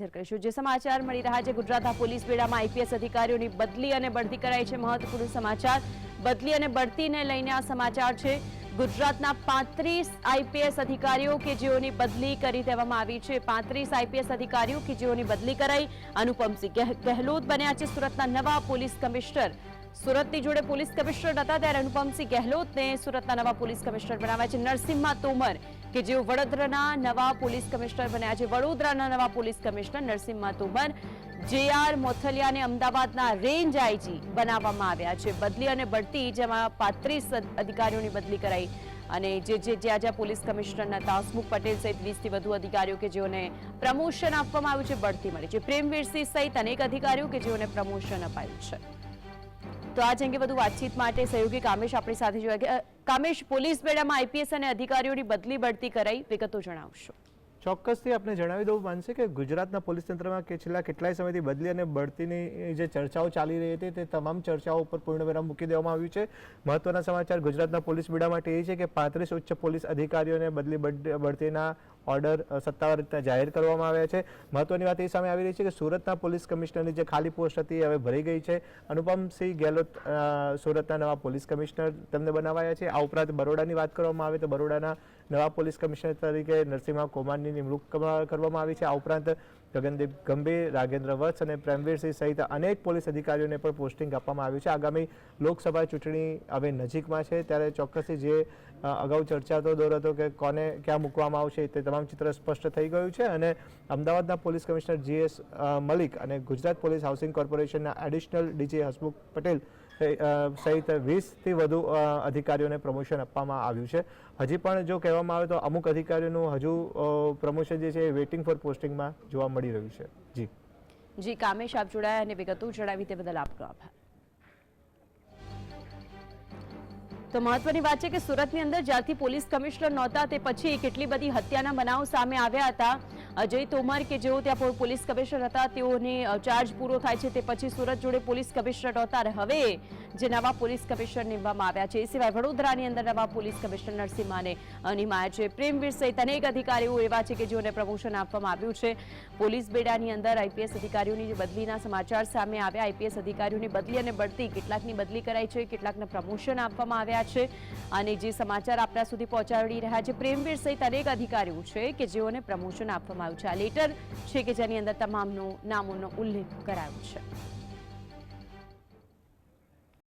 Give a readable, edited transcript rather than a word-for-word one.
જે સમાચાર મળી રહ્યા છે ગુજરાતના પોલીસ બેડામાં આઈપીએસ અધિકારીઓની બદલી અને બઢતી કરાઈ છે। મહત્વપૂર્ણ સમાચાર બદલી અને બઢતીને લઈને આ સમાચાર છે। ગુજરાતના 35 આઈપીએસ અધિકારીઓ કે જેઓની બદલી કરી દેવામાં આવી છે। 35 આઈપીએસ અધિકારીઓ કે જેઓની બદલી કરાઈ। અનુપમસિંહ ગેહલોત બન્યા છે સુરતના નવા પોલીસ કમિશનર। સુરતની જોડે પોલીસ કમિશનર હતા ત્યારે અનુપમસિંહ ગેહલોતને સુરતના નવા પોલીસ કમિશનર બનાવ્યા છે। નરસિમ્હા તોમર કે જેઓ વડોદરાના નવા પોલીસ કમિશનર બન્યા છે। વડોદરાના નવા police commissioner Narasimha Tomar JR મોથલિયાને અમદાવાદના રેન્જ આઈજી બનાવવામાં આવ્યા છે। બદલી અને બઢતી જેમાં 35 અધિકારીઓની બદલી કરાઈ અને જ્યાં પોલીસ કમિશનરના હસમુખ પટેલ સહિત 20 થી વધુ અધિકારીઓ કે જેઓને પ્રમોશન આપવામાં આવ્યું છે, બઢતી મળી છે। પ્રેમવીરસિંહ સહિત અનેક અધિકારીઓ કે જેઓને પ્રમોશન અપાયું છે। તો આ અંગે વધુ વાતચીત માટે સહયોગી કામેશ આપણી સાથે જોડાયા। કામેશ, પોલીસ બેડામાં આઈપીએસ અને અધિકારીઓની બદલી બઢતી કરાઈ, વિગતો જણાવશો। ચોક્કસથી આપને જણાવી દઉં માનશે કે ગુજરાતના પોલીસ તંત્રમાં છેલ્લા કેટલાય સમયથી બદલી અને બઢતીની જે ચર્ચાઓ ચાલી રહી હતી તે તમામ ચર્ચાઓ ઉપર પૂર્ણવિરામ મૂકી દેવામાં આવ્યું છે। મહત્વના સમાચાર ગુજરાતના પોલીસ બેડા માટે એ છે કે 35 ઉચ્ચ પોલીસ અધિકારીઓને બદલી બઢતીના ઓર્ડર સત્તાવાર રીતે જાહેર કરવામાં આવ્યા છે। મહત્વની વાત એ સામે આવી રહી છે કે સુરતના પોલીસ કમિશનરની જે ખાલી પોસ્ટ હતી હવે ભરી ગઈ છે। અનુપમસિંહ ગેહલોત સુરતના નવા પોલીસ કમિશનર તેમને બનાવાયા છે। આ ઉપરાંત બરોડાની વાત કરવામાં આવે તો બરોડાના નવા પોલીસ કમિશનર તરીકે નરસિમ્હા કોમારની નિમણૂક કરવામાં આવી છે। આ ઉપરાંત ગગનદીપ ગંભીર, રાઘેન્દ્ર વત્સ અને પ્રેમવીરસિંહ સહિત અનેક પોલીસ અધિકારીઓને પણ પોસ્ટિંગ આપવામાં આવ્યું છે। આગામી લોકસભા ચૂંટણી હવે નજીકમાં છે ત્યારે ચોક્કસથી જે અગાઉ ચર્ચાતો દોર હતો કે કોને ક્યાં મૂકવામાં આવશે તે તમામ ચિત્ર સ્પષ્ટ થઈ ગયું છે અને અમદાવાદના પોલીસ કમિશનર જીએસ મલિક અને ગુજરાત પોલીસ હાઉસિંગ કોર્પોરેશનના એડિશનલ ડીજી હસમુખ પટેલ સહિત 20થી વધુ અધિકારીઓને પ્રમોશન આપવામાં આવ્યું છે। હજી પણ જો કહેવામાં આવે તો અમુક અધિકારીઓનું હજુ પ્રમોશન જે છે એ વેઇટિંગ ફોર પોસ્ટિંગમાં જોવા મળી રહ્યું છે। જી કામેશ, આપ જોડાયા અને વિગતો જણાવી તે બદલ આપનો આભાર। તો મહત્વની વાત છે કે સુરતની અંદર જ્યારથી પોલીસ કમિશનર નહોતા તે પછી કેટલી બધી હત્યાના બનાવ સામે આવ્યા હતા। અજય તોમર કે જેઓ ત્યાં પોલીસ કમિશનર હતા તેઓને ચાર્જ પૂરો થાય છે તે પછી સુરત જોડે પોલીસ કમિશનર નહોતા અને હવે જે નવા પોલીસ કમિશનર નિમવામાં આવ્યા છે એ સિવાય વડોદરાની અંદર નવા પોલીસ કમિશનર નરસિમ્હાને નિમાયા છે। પ્રેમવીર સહિત અનેક અધિકારીઓ એવા છે કે જેઓને પ્રમોશન આપવામાં આવ્યું છે। પોલીસ બેડાની અંદર આઈપીએસ અધિકારીઓની જે બદલીના સમાચાર સામે આવ્યા। આઈપીએસ અધિકારીઓની બદલી અને બઢતી, કેટલાકની બદલી કરાઈ છે, કેટલાકને પ્રમોશન આપવામાં આવ્યા છે અને જે સમાચાર આપણા સુધી પહોંચાડી રહ્યા છે પ્રેમવીર સહિત અનેક અધિકારીઓ છે કે જેઓને પ્રમોશન આપવામાં આવ્યું છે। આ લેટર છે કે જેની અંદર તમામનો નામોનો ઉલ્લેખ કરાયો છે।